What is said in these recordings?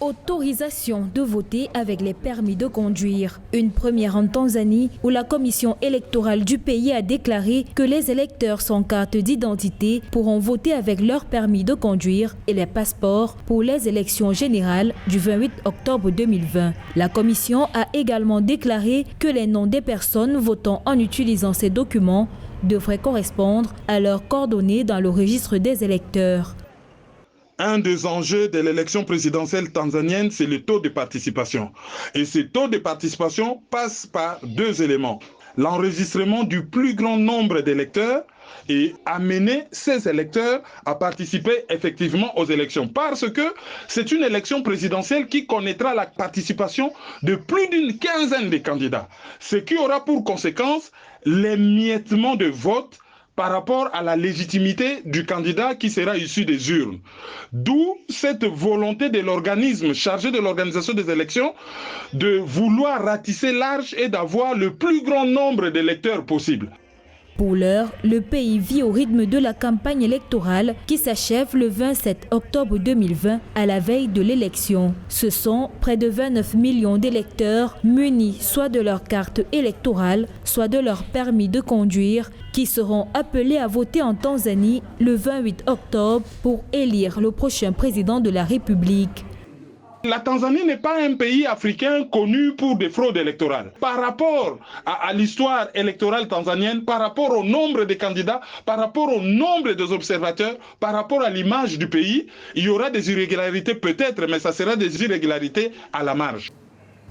Autorisation de voter avec les permis de conduire. Une première en Tanzanie où la commission électorale du pays a déclaré que les électeurs sans carte d'identité pourront voter avec leur permis de conduire et les passeports pour les élections générales du 28 octobre 2020. La commission a également déclaré que les noms des personnes votant en utilisant ces documents devraient correspondre à leurs coordonnées dans le registre des électeurs. Un des enjeux de l'élection présidentielle tanzanienne, c'est le taux de participation. Et ce taux de participation passe par deux éléments. L'enregistrement du plus grand nombre d'électeurs et amener ces électeurs à participer effectivement aux élections. Parce que c'est une élection présidentielle qui connaîtra la participation de plus d'une quinzaine de candidats. Ce qui aura pour conséquence l'émiettement de vote par rapport à la légitimité du candidat qui sera issu des urnes. D'où cette volonté de l'organisme chargé de l'organisation des élections de vouloir ratisser large et d'avoir le plus grand nombre d'électeurs possible. Pour l'heure, le pays vit au rythme de la campagne électorale qui s'achève le 27 octobre 2020 à la veille de l'élection. Ce sont près de 29 millions d'électeurs munis soit de leur carte électorale, soit de leur permis de conduire qui seront appelés à voter en Tanzanie le 28 octobre pour élire le prochain président de la République. La Tanzanie n'est pas un pays africain connu pour des fraudes électorales. Par rapport à l'histoire électorale tanzanienne, par rapport au nombre de candidats, par rapport au nombre des observateurs, par rapport à l'image du pays, il y aura des irrégularités peut-être, mais ça sera des irrégularités à la marge.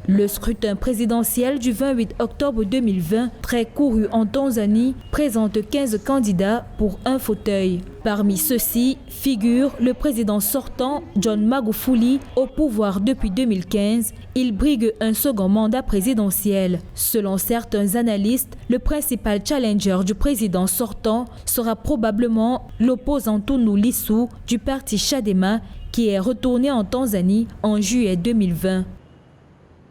Le scrutin présidentiel du 28 octobre 2020, très couru en Tanzanie, présente 15 candidats pour un fauteuil. Parmi ceux-ci figure le président sortant John Magufuli, au pouvoir depuis 2015. Il brigue un second mandat présidentiel. Selon certains analystes, le principal challenger du président sortant sera probablement l'opposant Tundu Lissu du parti Chadema qui est retourné en Tanzanie en juillet 2020.